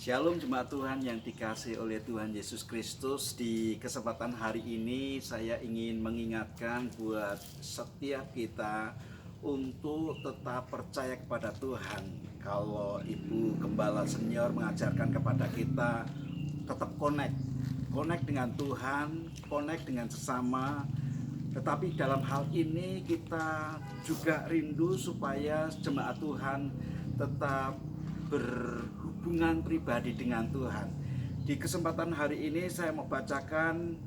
Shalom jemaat Tuhan yang dikasihi oleh Tuhan Yesus Kristus. Di kesempatan hari ini saya ingin mengingatkan buat setiap kita untuk tetap percaya kepada Tuhan. Kalau Ibu Gembala Senior mengajarkan kepada kita tetap connect dengan Tuhan, connect dengan sesama. Tetapi dalam hal ini kita juga rindu supaya jemaat Tuhan tetap berhubungan pribadi dengan Tuhan. Di kesempatan hari ini saya mau bacakan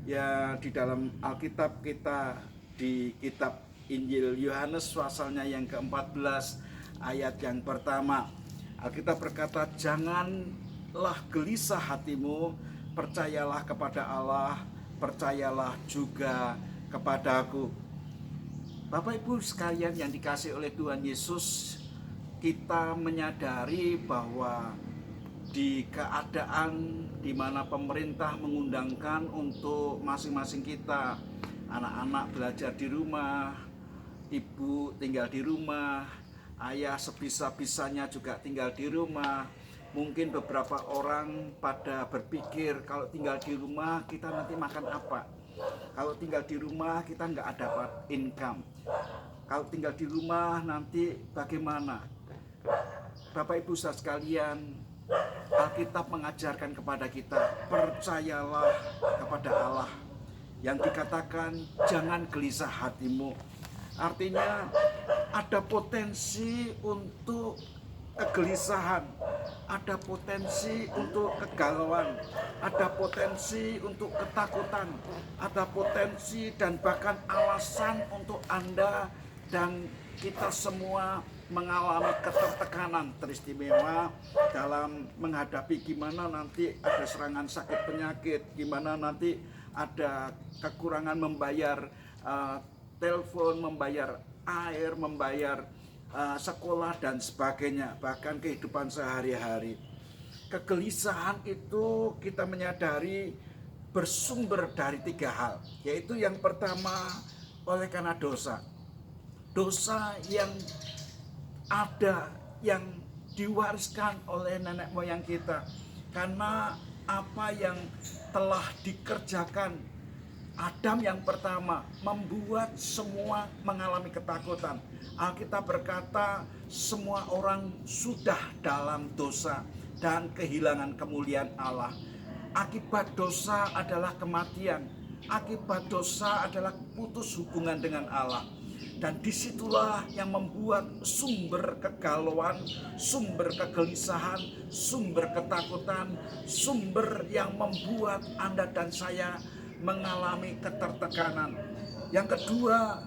ya di dalam Alkitab kita, di kitab Injil Yohanes pasalnya yang ke-14 ayat yang pertama. Alkitab berkata, "Janganlah gelisah hatimu, percayalah kepada Allah, percayalah juga kepadaku." Bapak Ibu sekalian yang dikasihi oleh Tuhan Yesus, kita menyadari bahwa di keadaan di mana pemerintah mengundangkan untuk masing-masing kita, anak-anak belajar di rumah, ibu tinggal di rumah, ayah sebisa-bisanya juga tinggal di rumah. Mungkin beberapa orang pada berpikir kalau tinggal di rumah kita nanti makan apa? Kalau tinggal di rumah kita nggak dapat income. Kalau tinggal di rumah nanti bagaimana? Bapak Ibu saudara sekalian, Alkitab mengajarkan kepada kita, percayalah kepada Allah. Yang dikatakan jangan gelisah hatimu. Artinya ada potensi untuk kegelisahan, ada potensi untuk kegalauan, ada potensi untuk ketakutan, ada potensi dan bahkan alasan untuk Anda dan kita semua mengalami ketertekanan teristimewa dalam menghadapi gimana nanti ada serangan sakit penyakit, gimana nanti ada kekurangan membayar telepon, membayar air, membayar sekolah dan sebagainya, bahkan kehidupan sehari-hari. Kegelisahan itu kita menyadari bersumber dari 3 hal, yaitu yang pertama oleh karena dosa. Dosa yang ada, yang diwariskan oleh nenek moyang kita, karena apa yang telah dikerjakan Adam yang pertama membuat semua mengalami ketakutan. Alkitab berkata semua orang sudah dalam dosa dan kehilangan kemuliaan Allah. Akibat dosa adalah kematian. Akibat dosa adalah putus hubungan dengan Allah. Dan disitulah yang membuat sumber kegalauan, sumber kegelisahan, sumber ketakutan, sumber yang membuat Anda dan saya mengalami ketertekanan. Yang kedua,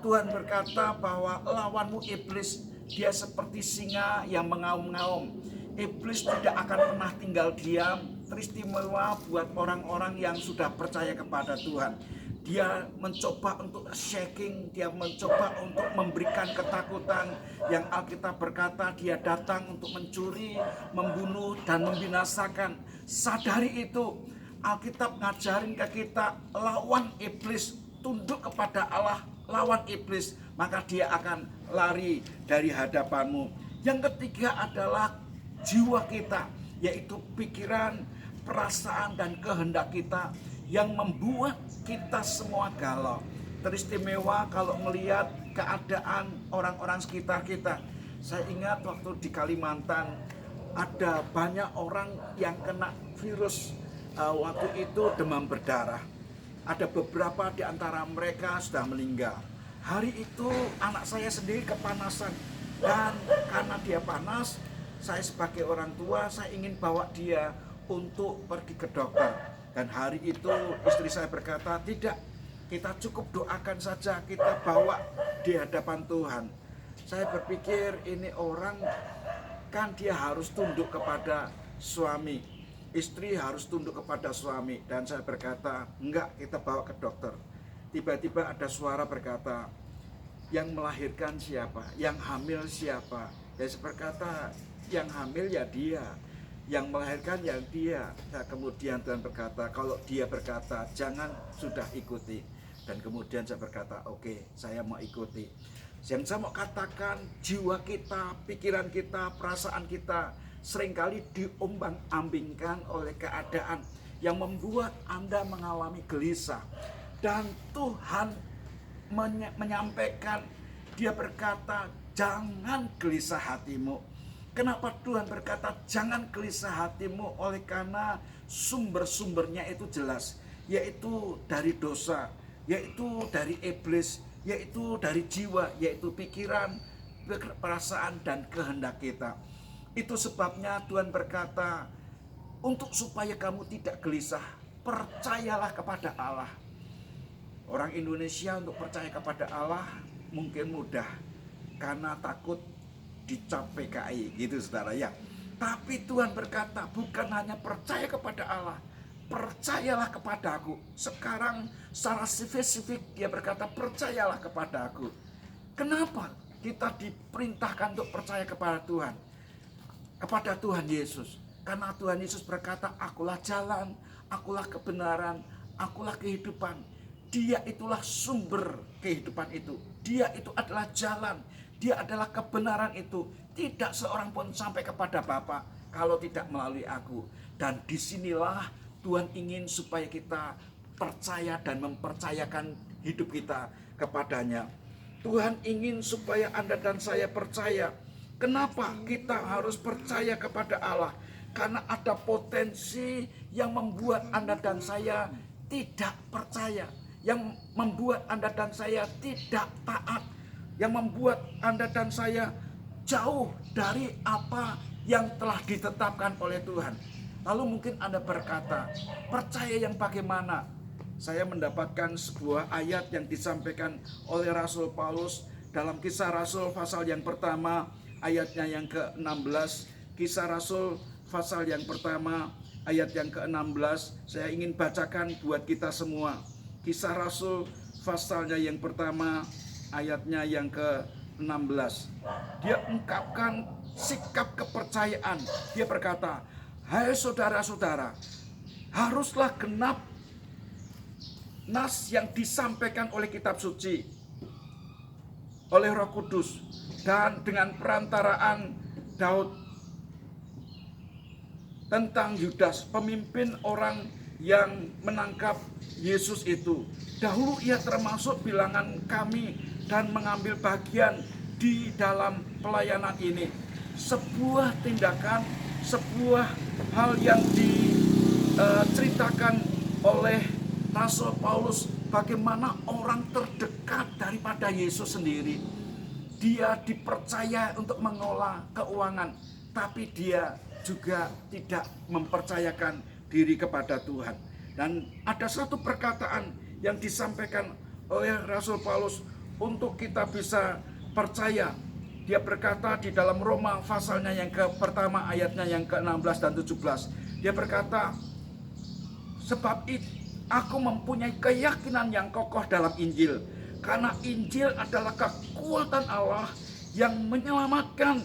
Tuhan berkata bahwa lawanmu iblis, dia seperti singa yang mengaum-ngaum. Iblis tidak akan pernah tinggal diam. Teristimewa buat orang-orang yang sudah percaya kepada Tuhan. Dia mencoba untuk shaking, dia mencoba untuk memberikan ketakutan. Yang Alkitab berkata dia datang untuk mencuri, membunuh, dan membinasakan. Sadari itu, Alkitab ngajarin ke kita, lawan iblis, tunduk kepada Allah, lawan iblis, maka dia akan lari dari hadapanmu. Yang ketiga adalah jiwa kita, yaitu pikiran, perasaan, dan kehendak kita yang membuat kita semua galau. Teristimewa kalau melihat keadaan orang-orang sekitar kita. Saya ingat waktu di Kalimantan ada banyak orang yang kena virus. Waktu itu demam berdarah. Ada beberapa di antara mereka sudah meninggal. Hari itu anak saya sendiri kepanasan. Dan karena dia panas, saya sebagai orang tua, saya ingin bawa dia untuk pergi ke dokter. Dan hari itu istri saya berkata, tidak, kita cukup doakan saja, kita bawa di hadapan Tuhan. Saya berpikir ini orang kan dia harus tunduk kepada suami, istri harus tunduk kepada suami. Dan saya berkata, enggak, kita bawa ke dokter. Tiba-tiba ada suara berkata, yang melahirkan siapa? Yang hamil siapa? Dan saya berkata, yang hamil ya dia, yang melahirkan ya dia. Nah, kemudian Tuhan berkata, kalau dia berkata jangan, sudah ikuti. Dan kemudian saya berkata, oke, saya mau ikuti. Yang saya mau katakan, jiwa kita, pikiran kita, perasaan kita seringkali diombang-ambingkan oleh keadaan yang membuat Anda mengalami gelisah. Dan Tuhan menyampaikan, Dia berkata, jangan gelisah hatimu. Kenapa Tuhan berkata jangan gelisah hatimu? Oleh karena sumber-sumbernya itu jelas, yaitu dari dosa, yaitu dari iblis, yaitu dari jiwa, yaitu pikiran, perasaan, dan kehendak kita. Itu sebabnya Tuhan berkata, untuk supaya kamu tidak gelisah, percayalah kepada Allah. Orang Indonesia untuk percaya kepada Allah mungkin mudah, karena takut dicap PKI gitu saudara ya. Tapi Tuhan berkata bukan hanya percaya kepada Allah, percayalah kepada aku. Sekarang secara spesifik Dia berkata percayalah kepada aku. Kenapa kita diperintahkan untuk percaya kepada Tuhan? Kepada Tuhan Yesus. Karena Tuhan Yesus berkata, akulah jalan, akulah kebenaran, akulah kehidupan. Dia itulah sumber kehidupan itu. Dia itu adalah jalan. Dia adalah kebenaran itu. Tidak seorang pun sampai kepada Bapa kalau tidak melalui aku. Dan disinilah Tuhan ingin supaya kita percaya dan mempercayakan hidup kita kepadanya. Tuhan ingin supaya Anda dan saya percaya. Kenapa kita harus percaya kepada Allah? Karena ada potensi yang membuat Anda dan saya tidak percaya, yang membuat Anda dan saya tidak taat, yang membuat Anda dan saya jauh dari apa yang telah ditetapkan oleh Tuhan. Lalu mungkin Anda berkata, percaya yang bagaimana? Saya mendapatkan sebuah ayat yang disampaikan oleh Rasul Paulus dalam Kisah Rasul pasal yang pertama, ayatnya yang ke-16. Kisah Rasul pasal yang pertama, ayat yang ke-16. Saya ingin bacakan buat kita semua. Kisah Rasul pasalnya yang pertama, ayatnya yang ke-16. Dia ungkapkan sikap kepercayaan. Dia berkata, hai saudara-saudara, haruslah genap nas yang disampaikan oleh kitab suci, oleh Roh Kudus, dan dengan perantaraan Daud tentang Yudas, pemimpin orang yang menangkap Yesus itu. Dahulu ia termasuk bilangan kami dan mengambil bagian di dalam pelayanan ini. Sebuah tindakan, sebuah hal yang diceritakan oleh Rasul Paulus, bagaimana orang terdekat daripada Yesus sendiri. Dia dipercaya untuk mengelola keuangan, tapi dia juga tidak mempercayakan diri kepada Tuhan. Dan ada satu perkataan yang disampaikan oleh Rasul Paulus untuk kita bisa percaya. Dia berkata di dalam Roma pasalnya yang pertama, ayatnya yang ke-16 dan 17. Dia berkata, sebab itu aku mempunyai keyakinan yang kokoh dalam Injil. Karena Injil adalah kekuatan Allah yang menyelamatkan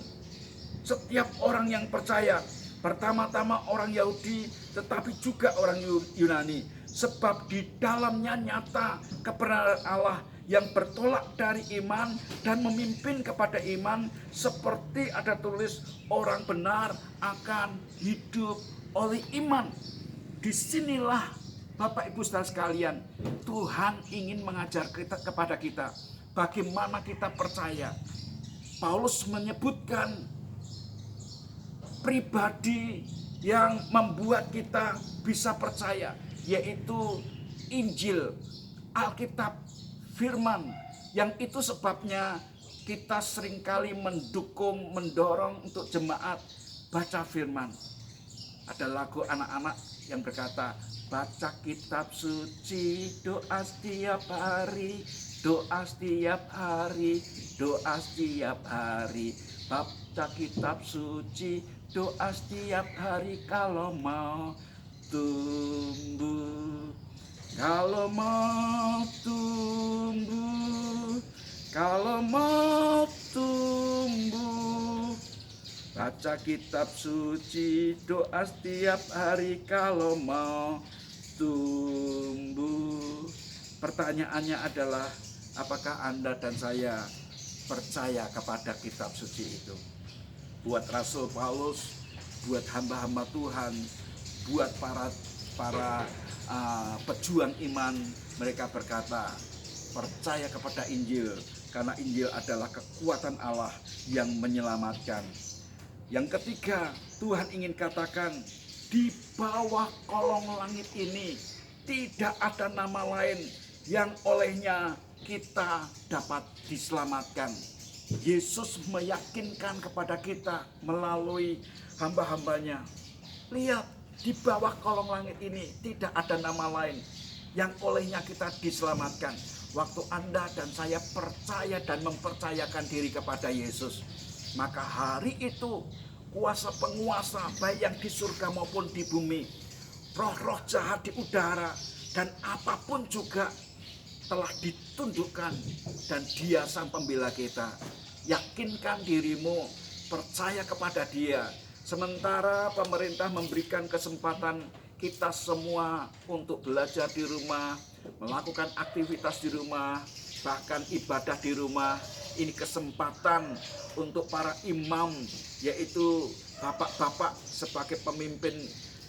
setiap orang yang percaya. Pertama-tama orang Yahudi, tetapi juga orang Yunani. Sebab di dalamnya nyata kebenaran Allah yang bertolak dari iman dan memimpin kepada iman. Seperti ada tulis, orang benar akan hidup oleh iman. Disinilah Bapak Ibu saudara sekalian, Tuhan ingin mengajar kepada kita bagaimana kita percaya. Paulus menyebutkan pribadi yang membuat kita bisa percaya, yaitu Injil, Alkitab, firman. Yang itu sebabnya kita seringkali mendorong untuk jemaat baca firman. Ada lagu anak-anak yang berkata, baca kitab suci, doa setiap hari, doa setiap hari, doa setiap hari. Baca kitab suci, doa setiap hari kalau mau tumbuh. Kalau mau tumbuh, kalau mau tumbuh. Baca kitab suci, doa setiap hari kalau mau tumbuh. Pertanyaannya adalah, apakah Anda dan saya percaya kepada kitab suci itu? Buat Rasul Paulus, buat hamba-hamba Tuhan, buat para para pejuang iman. Mereka berkata, percaya kepada Injil, karena Injil adalah kekuatan Allah yang menyelamatkan. Yang ketiga, Tuhan ingin katakan, di bawah kolong langit ini tidak ada nama lain yang olehnya kita dapat diselamatkan. Yesus meyakinkan kepada kita melalui hamba-hambanya. Lihat, di bawah kolong langit ini tidak ada nama lain yang olehnya kita diselamatkan. Waktu Anda dan saya percaya dan mempercayakan diri kepada Yesus, maka hari itu kuasa penguasa baik yang di surga maupun di bumi, roh-roh jahat di udara, dan apapun juga telah ditundukkan, dan Dia sang pembela kita. Yakinkan dirimu, percaya kepada Dia. Sementara pemerintah memberikan kesempatan kita semua untuk belajar di rumah, melakukan aktivitas di rumah, bahkan ibadah di rumah. Ini kesempatan untuk para imam, yaitu bapak-bapak sebagai pemimpin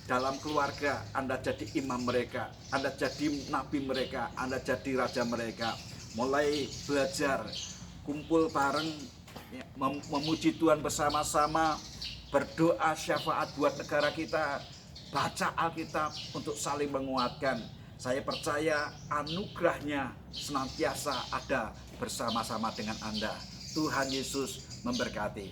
dalam keluarga. Anda jadi imam mereka, Anda jadi nabi mereka, Anda jadi raja mereka. Mulai belajar, kumpul bareng, memuji Tuhan bersama-sama, berdoa syafaat buat negara kita, baca Alkitab untuk saling menguatkan. Saya percaya anugerahnya senantiasa ada bersama-sama dengan Anda. Tuhan Yesus memberkati.